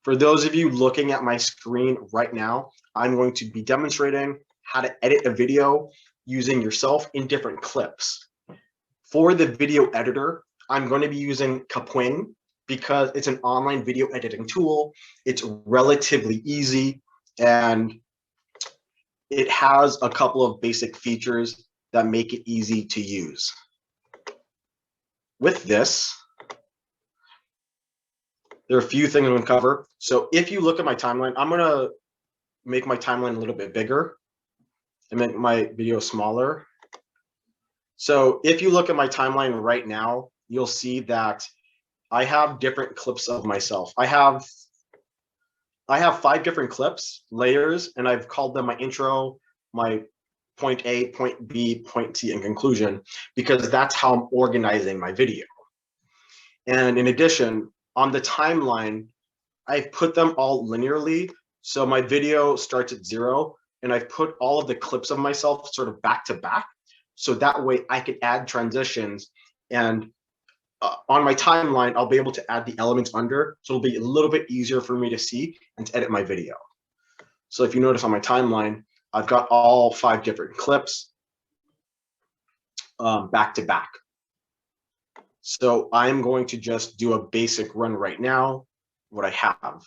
For those of you looking at my screen right now, I'm going to be demonstrating how to edit a video using yourself in different clips. For the video editor, I'm going to be using Kapwing because it's an online video editing tool. It's relatively easy and it has a couple of basic features that make it easy to use. With this, there are a few things I'm going to cover. So if you look at my timeline, I'm going to make my timeline a little bit bigger and make my video smaller. So if you look at my timeline right now, you'll see that I have different clips of myself. I have 5 different clips, layers, and I've called them my intro, my point A, point B, point C, and conclusion, because that's how I'm organizing my video. And in addition, on the timeline, I've put them all linearly. So my video starts at 0, and I've put all of the clips of myself sort of back to back. So that way I could add transitions, and on my timeline, I'll be able to add the elements under. So it'll be a little bit easier for me to see and to edit my video. So if you notice on my timeline, I've got all 5 different clips back to back. So I'm going to just do a basic run right now, what I have.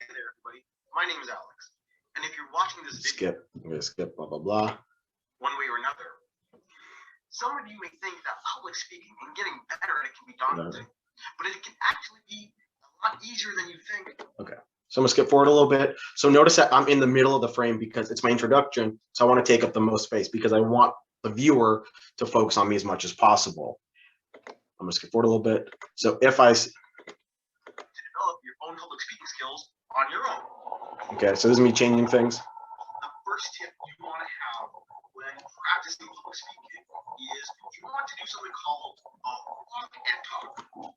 Hey there, everybody. My name is Alex. And if you're watching this video, Skip, I'm gonna skip, blah, blah, blah. One way or another, some of you may think that public speaking and getting better at it can be daunting, but it can actually be a lot easier than you think. Okay, so I'm gonna skip forward a little bit. So notice that I'm in the middle of the frame because it's my introduction. So I want to take up the most space because I want the viewer to focus on me as much as possible. I'm gonna skip forward a little bit. So if I to develop your own public speaking skills on your own. Okay, so this is me changing things. The first tip you want to have when practicing public speaking is you want to do something called walk and talk.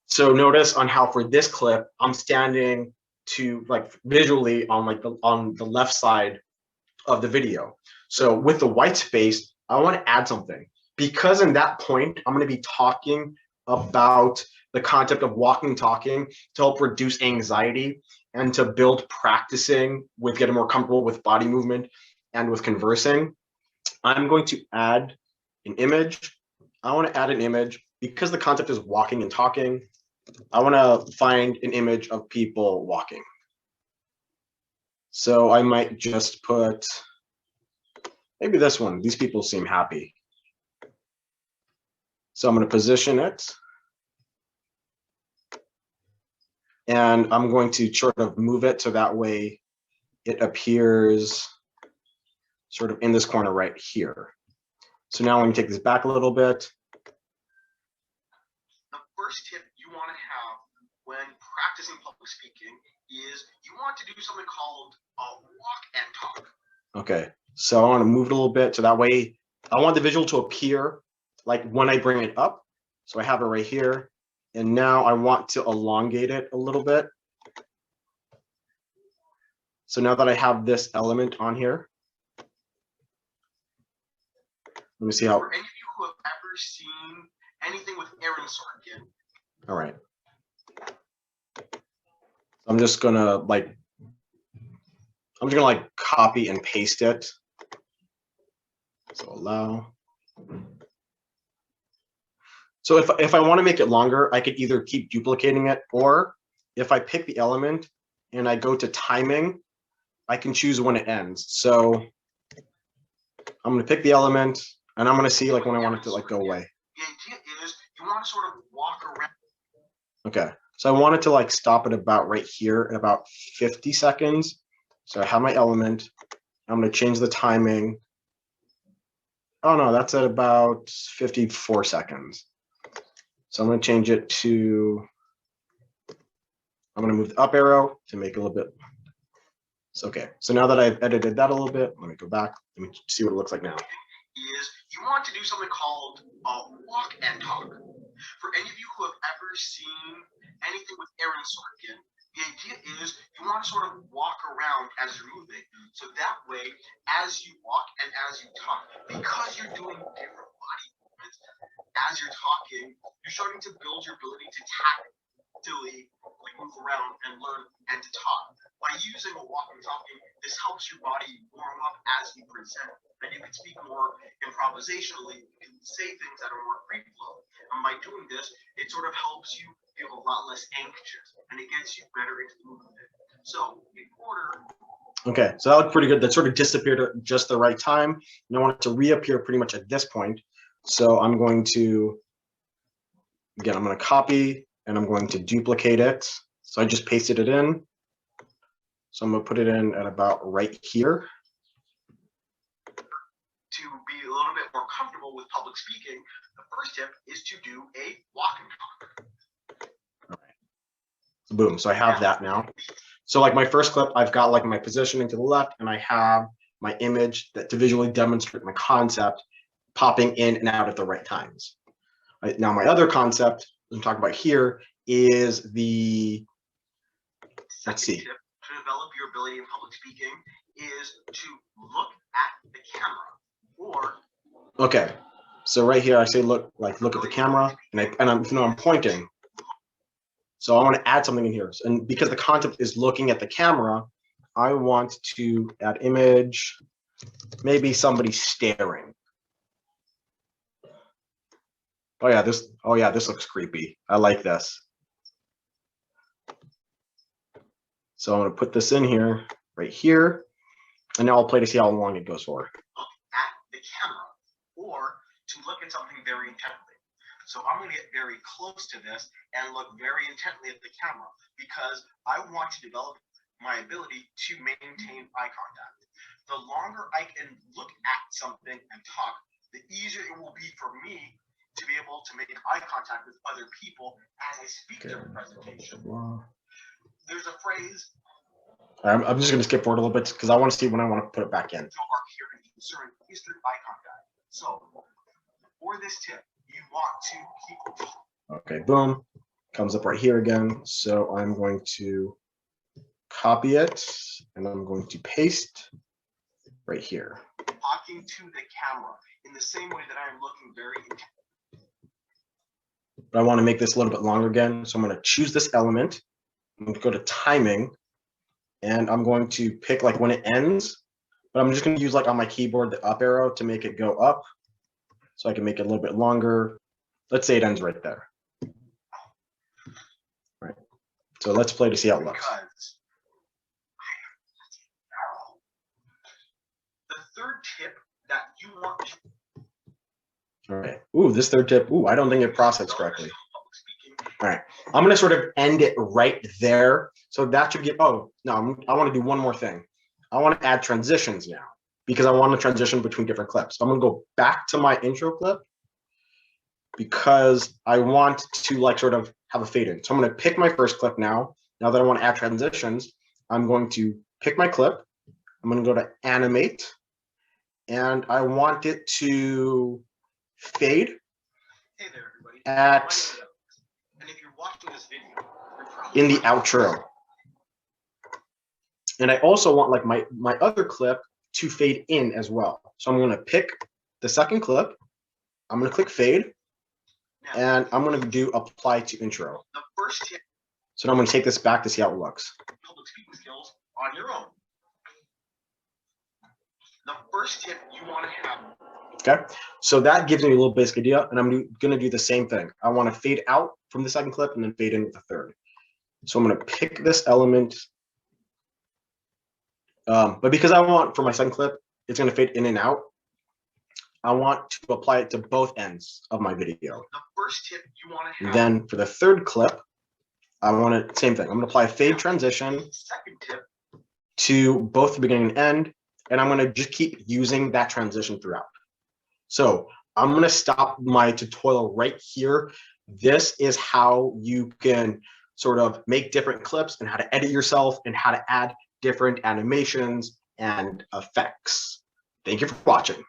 So notice on how for this clip, I'm standing to like visually on like on the left side of the video. So with the white space, I want to add something because in that point, I'm going to be talking about the concept of walking, talking to help reduce anxiety and to build practicing with getting more comfortable with body movement and with conversing. I'm going to add an image. I want to add an image because the concept is walking and talking. I want to find an image of people walking. So I might just put maybe this one. These people seem happy. So I'm going to position it. And I'm going to sort of move it so that way it appears sort of in this corner right here. So now I'm going to take this back a little bit. The first tip you want to have when practicing public speaking is you want to do something called walk and talk. Okay, so I want to move it a little bit so that way I want the visual to appear like when I bring it up. So I have it right here. And now I want to elongate it a little bit. So now that I have this element on here, let me see how. For any of you who have ever seen anything with Aaron Sorkin. All right. I'm just gonna like copy and paste it. So allow. So if I want to make it longer, I could either keep duplicating it, or if I pick the element and I go to timing, I can choose when it ends. So I'm going to pick the element and I'm going to see like when I want it to like go away. The idea is you want to sort of walk around. Okay, so I want it to like stop at about right here at about 50 seconds. So I have my element. I'm going to change the timing. Oh no, that's at about 54 seconds. So I'm going to change it to, I'm going to move the up arrow to make it a little bit. So, okay, so now that I've edited that a little bit, let me go back. Let me see what it looks like now. Is you want to do something called walk and talk. For any of you who have ever seen anything with Aaron Sorkin, the idea is you want to sort of walk around as you're moving. So that way, as you walk and as you talk, because you're doing different body movements, as you're talking, you're starting to build your ability to tactily move around and learn and to talk. By using a walk and talking, this helps your body warm up as you present, and you can speak more improvisationally. You can say things that are more free flow. And by doing this, it sort of helps you feel a lot less anxious, and it gets you better into the movement. So in order. Okay, so that looked pretty good. That sort of disappeared at just the right time. And I want it to reappear pretty much at this point. So I'm going to, again, I'm going to copy and I'm going to duplicate it. So I just pasted it in. So I'm going to put it in at about right here. To be a little bit more comfortable with public speaking, the first tip is to do a walk and talk. All right. Boom. So I have that now. So like my first clip, I've got like my positioning to the left, and I have my image that to visually demonstrate my concept popping in and out at the right times. Right, now my other concept I'm talking about here is the, let's see. Tip to develop your ability in public speaking is to look at the camera, or okay. So right here I say look at the camera, and I'm pointing. So I want to add something in here. And because the concept is looking at the camera, I want to add image, maybe somebody staring. Oh yeah, this looks creepy. I like this. So I'm going to put this in here, right here, and now I'll play to see how long it goes for. Look at the camera, or to look at something very intently. So I'm going to get very close to this and look very intently at the camera because I want to develop my ability to maintain eye contact. The longer I can look at something and talk, the easier it will be for me to be able to make eye contact with other people as I speak during presentation. There's a phrase. I'm just going to skip forward a little bit because I want to see when I want to put it back in. So our hearing concern is through eye contact. So for this tip, you want to keep. Okay, boom, comes up right here again. So I'm going to copy it and I'm going to paste right here. Talking to the camera in the same way that I am looking very intently. But I want to make this a little bit longer again. So I'm going to choose this element. I'm going to go to timing and I'm going to pick like when it ends, but I'm just going to use like on my keyboard, the up arrow to make it go up. So I can make it a little bit longer. Let's say it ends right there. Right. So let's play to see how it looks. The third tip that you want to. All right. Ooh, this third tip. Ooh, I don't think it processed correctly. All right. I'm going to sort of end it right there. So that should get, oh, no, I want to do one more thing. I want to add transitions now because I want to transition between different clips. I'm going to go back to my intro clip because I want to like sort of have a fade in. So I'm going to pick my first clip now. Now that I want to add transitions, I'm going to pick my clip. I'm going to go to animate and I want it to fade. Hey there, everybody. At and if you're watching this video, in the outro. And I also want like my other clip to fade in as well. So I'm going to pick the second clip. I'm going to click fade. Now, and I'm going to do apply to intro. The first tip. So now I'm going to take this back to see how it looks. Public speaking skills on your own. The first tip you want to have. Okay, so that gives me a little basic idea, and I'm going to do the same thing. I want to fade out from the second clip and then fade in with the third. So I'm going to pick this element. But because I want for my second clip, it's going to fade in and out. I want to apply it to both ends of my video. The first tip you want to have. Then for the third clip, I want to same thing. I'm going to apply a fade transition second tip to both the beginning and end, and I'm going to just keep using that transition throughout. So I'm going to stop my tutorial right here. This is how you can sort of make different clips and how to edit yourself and how to add different animations and effects. Thank you for watching.